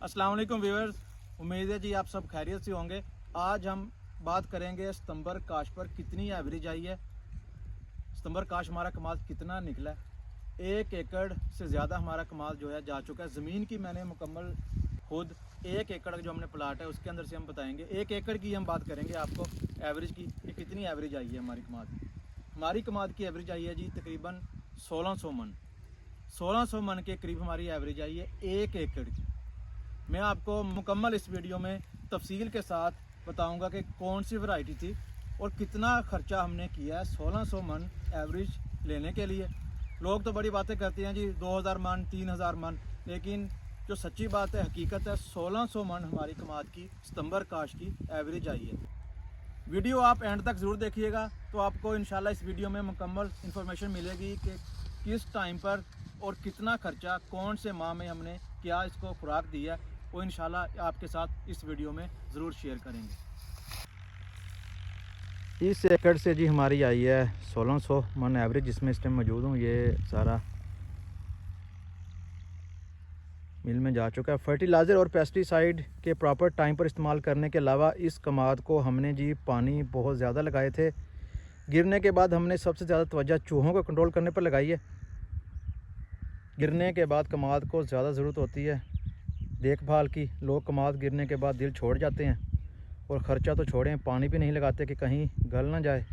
अस्सलाम वालेकुम व्यूअर्स, उम्मीद है जी आप सब खैरियत से होंगे। आज हम बात करेंगे सितंबर काश पर कितनी एवरेज आई है, सितंबर काश हमारा कमाल कितना निकला है। 1 एकड़ से ज़्यादा हमारा कमाल जो है जा चुका है। ज़मीन की मैंने मुकम्मल खुद 1 एकड़ जो हमने प्लाट है उसके अंदर से हम बताएंगे। 1 एकड़ की हम बात करेंगे आपको एवरेज की कि कितनी एवरेज आई है हमारी कमाद। हमारी कमाद की एवरेज आई है जी तकरीबन 1600 मन। 1600 मन के करीब हमारी एवरेज आई है 1 एकड़ की। मैं आपको मुकम्मल इस वीडियो में तफसील के साथ बताऊंगा कि कौन सी वैरायटी थी और कितना ख़र्चा हमने किया है 1600 मन एवरेज लेने के लिए। लोग तो बड़ी बातें करते हैं जी 2000 मन 3000 मन, लेकिन जो सच्ची बात है हकीकत है 1600 मन हमारी कमाद की सितंबर काश की एवरेज आई है। वीडियो आप एंड तक ज़रूर देखिएगा तो आपको इंशाल्लाह इस वीडियो में मुकम्मल इन्फॉर्मेशन मिलेगी कि किस टाइम पर और कितना खर्चा कौन से माह में हमने क्या इसको खुराक दी है, वो इंशाल्लाह आपके साथ इस वीडियो में ज़रूर शेयर करेंगे। इस एकड़ से जी हमारी आई है 1600 मन एवरेज, जिसमें इस टाइम मौजूद हूँ। ये सारा मिल में जा चुका है। फर्टिलाइज़र और पेस्टिसाइड के प्रॉपर टाइम पर इस्तेमाल करने के अलावा इस कमाद को हमने जी पानी बहुत ज़्यादा लगाए थे। गिरने के बाद हमने सबसे ज़्यादा तवज्जो चूहों को कंट्रोल करने पर लगाई है। गिरने के बाद कमाद को ज़्यादा ज़रूरत होती है देखभाल की। लोग कमाद गिरने के बाद दिल छोड़ जाते हैं और ख़र्चा तो छोड़ें, पानी भी नहीं लगाते कि कहीं गल ना जाए।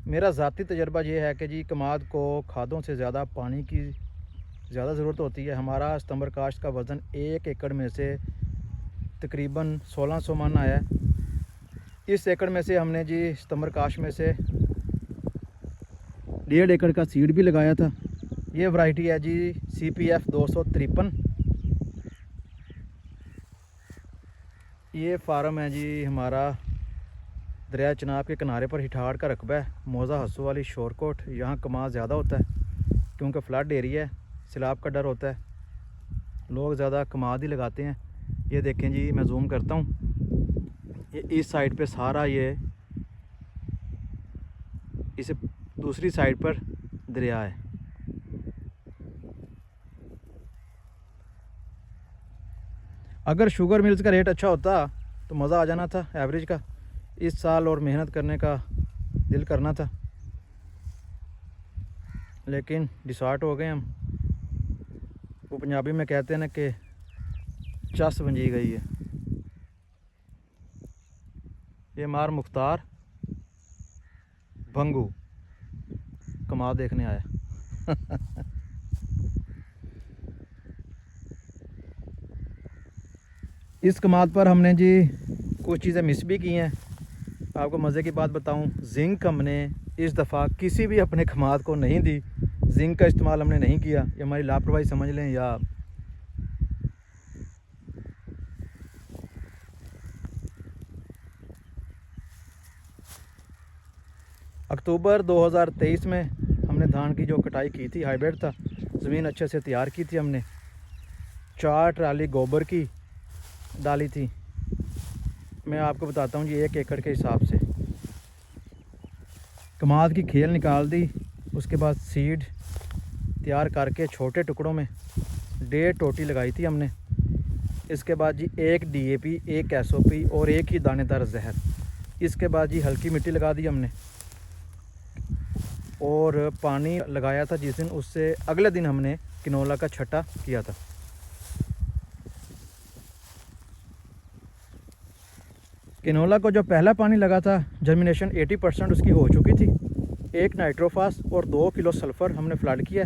मेरा ज़ाती तजर्बा ये है कि जी कमाद को खादों से ज़्यादा पानी की ज़्यादा ज़रूरत होती है। हमारा सितंबर काश्त का वज़न 1 एकड़ में से तकरीबन 1600 मन आया है। इस एकड़ में से हमने जी सितंबर काश्त में से 1.5 एकड़ का सीड भी लगाया था। ये वैरायटी है जी CPF 253। ये फार्म है जी हमारा दरिया चनाब के किनारे पर हिठाड़ का रकबा है, मौज़ा हस्सू वाली शोरकोट। यहाँ कमाद ज़्यादा होता है क्योंकि फ्लड एरिया है, सैलाब का डर होता है। लोग ज़्यादा कमाद ही लगाते हैं। ये देखें जी, मैं जूम करता हूँ, ये इस साइड पे सारा ये, इस दूसरी साइड पर दरिया है। अगर शुगर मिल्स का रेट अच्छा होता तो मज़ा आ जाना था एवरेज का इस साल, और मेहनत करने का दिल करना था, लेकिन डिसार्ट हो गए हम। वो पंजाबी में कहते हैं ना कि चस बंजी गई है। ये मार मुख्तार भंगू कमाल देखने आया। इस कमाद पर हमने जी कुछ चीज़ें मिस भी की हैं। आपको मज़े की बात बताऊं, जिंक हमने इस दफ़ा किसी भी अपने कमाद को नहीं दी। जिंक का इस्तेमाल हमने नहीं किया, ये हमारी लापरवाही समझ लें या अक्टूबर 2023 में हमने धान की जो कटाई की थी, हाइब्रिड था, ज़मीन अच्छे से तैयार की थी हमने। 4 ट्राली गोबर की डाली थी। मैं आपको बताता हूँ जी 1 एकड़ के हिसाब से कमाद की खेल निकाल दी। उसके बाद सीड तैयार करके छोटे टुकड़ों में 1.5 टोटी लगाई थी हमने। इसके बाद जी 1 DAP, 1 SOP और 1 ही दानेदार जहर। इसके बाद जी हल्की मिट्टी लगा दी हमने और पानी लगाया था जिस दिन, उससे अगले दिन हमने किनोला का छट्टा किया था। किनोला को जो पहला पानी लगा था, जर्मिनेशन 80% उसकी हो चुकी थी। 1 नाइट्रोफास और 2 किलो सल्फ़र हमने फ्लड किया।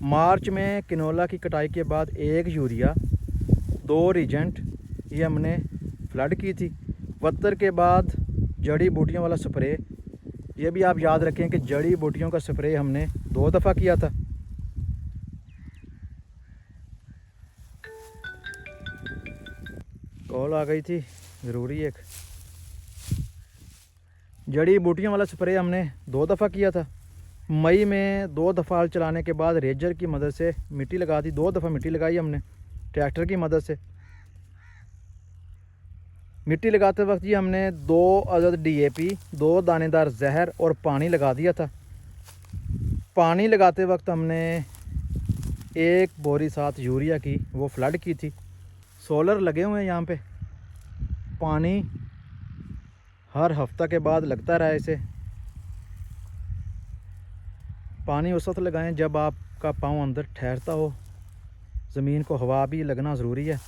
मार्च में किनोला की कटाई के बाद 1 यूरिया, 2 रीजेंट ये हमने फ्लड की थी। वत्तर के बाद जड़ी बूटियों वाला स्प्रे, ये भी आप याद रखें कि जड़ी बूटियों का स्प्रे हमने 2 दफ़ा किया था। कॉल आ गई थी ज़रूरी एक। जड़ी बूटियों वाला स्प्रे हमने 2 दफ़ा किया था। मई में 2 दफ़ा हल चलाने के बाद रेजर की मदद से मिट्टी लगा दी। 2 दफ़ा मिट्टी लगाई हमने ट्रैक्टर की मदद से। मिट्टी लगाते वक्त ये हमने 2 अदद DAP, 2 दानेदार जहर और पानी लगा दिया था। पानी लगाते वक्त हमने 1 बोरी 7 यूरिया की वो फ्लड की थी। सोलर लगे हुए हैं यहाँ पे। पानी हर हफ्ता के बाद लगता रहा इसे। पानी उस वक्त लगाएं जब आपका पाँव अंदर ठहरता हो, ज़मीन को हवा भी लगना ज़रूरी है।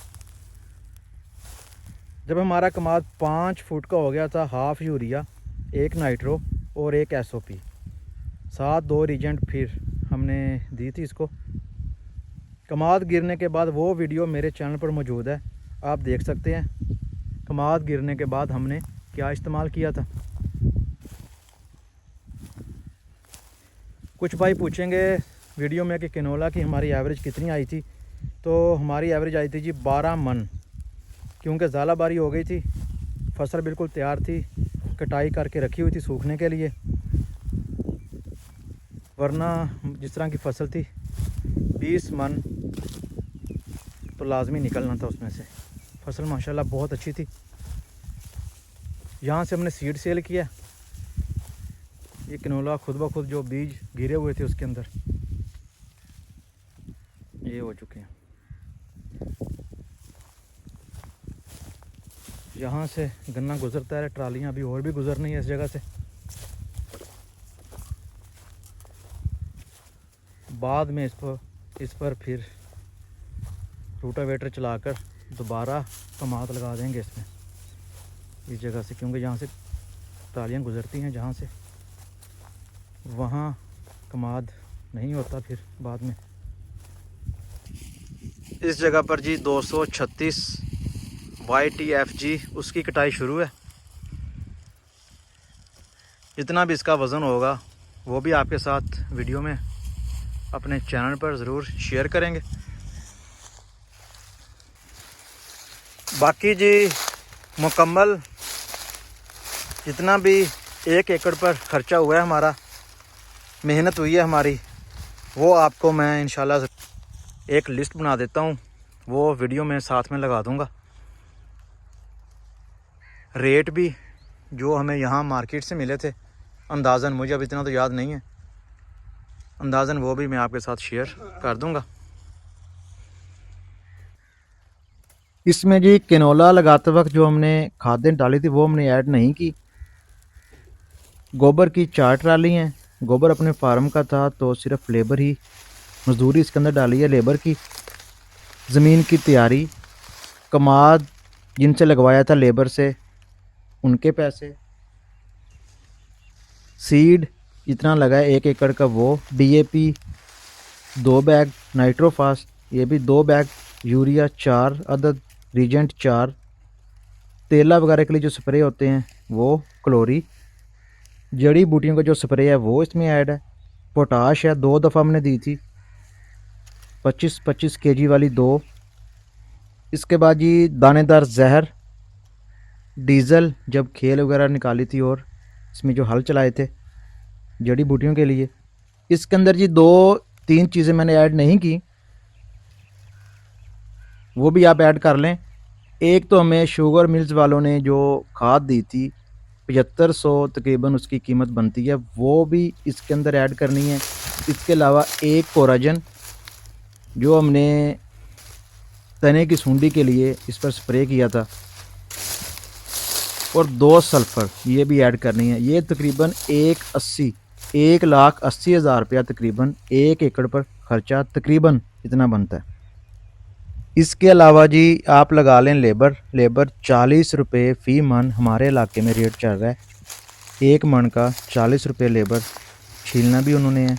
जब हमारा कमाद 5 फुट का हो गया था, हाफ यूरिया, 1 नाइट्रो और 1 SOP, साथ 2 रीजेंट फिर हमने दी थी इसको। कमाद गिरने के बाद वो वीडियो मेरे चैनल पर मौजूद है, आप देख सकते हैं कमाद गिरने के बाद हमने क्या इस्तेमाल किया था। कुछ भाई पूछेंगे वीडियो में कि कैनोला की हमारी एवरेज कितनी आई थी। तो हमारी एवरेज आई थी जी 12 मन, क्योंकि ज़ालाबारी हो गई थी, फसल बिल्कुल तैयार थी, कटाई करके रखी हुई थी सूखने के लिए। वरना जिस तरह की फसल थी 20 मन तो लाजमी निकलना था उसमें से। फसल माशाल्लाह बहुत अच्छी थी। यहाँ से हमने सीड सेल किया। ये कैनोला खुद ब खुद जो बीज गिरे हुए थे उसके अंदर ये हो चुके हैं। यहाँ से गन्ना गुजरता है, ट्रालियाँ अभी और भी गुजरनी है इस जगह से। बाद में इस पर फिर रोटावेटर चलाकर दोबारा कमाद लगा देंगे इसमें, इस जगह से, क्योंकि यहाँ से ट्रालियाँ गुजरती हैं जहाँ से, वहाँ कमाद नहीं होता फिर बाद में। इस जगह पर जी 236 YTFG उसकी कटाई शुरू है। जितना भी इसका वज़न होगा वो भी आपके साथ वीडियो में अपने चैनल पर ज़रूर शेयर करेंगे। बाकी जी मुकम्मल जितना भी 1 एकड़ पर ख़र्चा हुआ है, हमारा मेहनत हुई है हमारी, वो आपको मैं इंशाल्लाह एक लिस्ट बना देता हूँ, वो वीडियो में साथ में लगा दूँगा। रेट भी जो हमें यहाँ मार्केट से मिले थे अंदाज़न, मुझे अब इतना तो याद नहीं है, अंदाज़न वो भी मैं आपके साथ शेयर कर दूँगा। इसमें जी कैनोला लगाते वक्त जो हमने खादें डाली थी वो हमने ऐड नहीं की। गोबर की 4 ट्राली हैं। गोबर अपने फार्म का था तो सिर्फ लेबर ही मजदूरी इसके अंदर डाली है, लेबर की। ज़मीन की तैयारी, कमाद जिनसे लगवाया था लेबर से, उनके पैसे, सीड जितना लगा है 1 एकड़ का वो, DAP 2 बैग, नाइट्रोफास ये भी 2 बैग, यूरिया 4 अदद, रीजेंट 4, तेला वगैरह के लिए जो स्प्रे होते हैं वो, क्लोरी, जड़ी बूटियों का जो स्प्रे है वो इसमें ऐड है। पोटाश है 2 दफ़ा हमने दी थी, 25-25 kg वाली 2। इसके बाद जी दानेदार जहर, डीज़ल जब खेल वगैरह निकाली थी और इसमें जो हल चलाए थे जड़ी बूटियों के लिए। इसके अंदर जी 2-3 चीज़ें मैंने ऐड नहीं की, वो भी आप ऐड कर लें। एक तो हमें शुगर मिल्स वालों ने जो खाद दी थी 7500 तकरीबन उसकी कीमत बनती है, वो भी इसके अंदर ऐड करनी है। इसके अलावा 1 कोराजन जो हमने तने की सूंडी के लिए इस पर स्प्रे किया था, और 2 सल्फ़र ये भी ऐड करनी है। ये तकरीबन 1,80,000 रुपया तकरीबन 1 एकड़ पर ख़र्चा तकरीबन इतना बनता है। इसके अलावा जी आप लगा लें लेबर 40 रुपये फ़ी मन हमारे इलाके में रेट चल रहा है। 1 मन का 40 रुपये लेबर, छीलना भी उन्होंने है,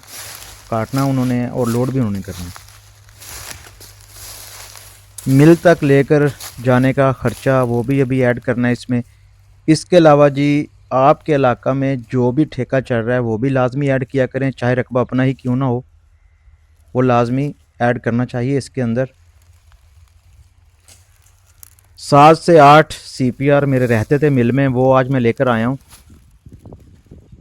काटना उन्होंने है और लोड भी उन्होंने करना है। मिल तक लेकर जाने का ख़र्चा वो भी अभी ऐड करना है इसमें। इसके अलावा जी आपके इलाका में जो भी ठेका चल रहा है वो भी लाजमी ऐड किया करें, चाहे रकबा अपना ही क्यों ना हो, वो लाजमी ऐड करना चाहिए इसके अंदर। 7 से 8 CPR मेरे रहते थे मिल में, वो आज मैं लेकर आया हूँ।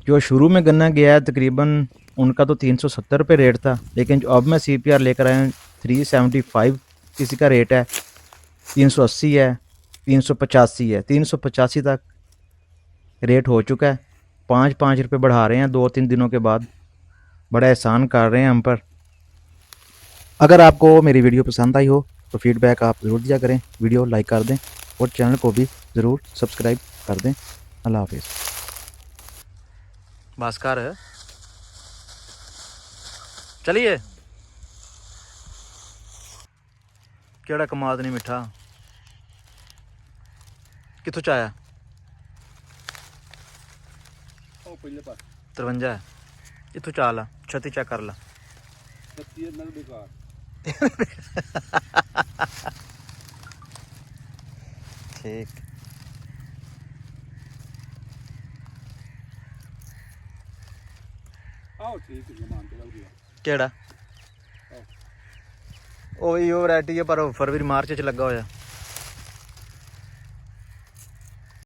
जो शुरू में गन्ना गया है तकरीबन उनका तो 370 रुपये रेट था, लेकिन जो अब मैं CPR लेकर आया हूँ 375 किसी का रेट है, 380 है, 385 है, 385 तक रेट हो चुका है। 5-5 रुपये बढ़ा रहे हैं 2-3 दिनों के बाद, बड़ा एहसान कर रहे हैं हम पर। अगर आपको मेरी वीडियो पसंद आई हो तो फीडबैक आप ज़रूर दिया करें, वीडियो लाइक कर दें और चैनल को भी ज़रूर सब्सक्राइब कर दें। अल्लाह हाफिज़। भास्कर चलिए केड़ा कमाद नहीं मिठा कितों च आया 53 है इतों चा ला छत्ती चेक कर ला ठीक केड़ा वैरायटी है पर फरवरी मार्च च लगा होया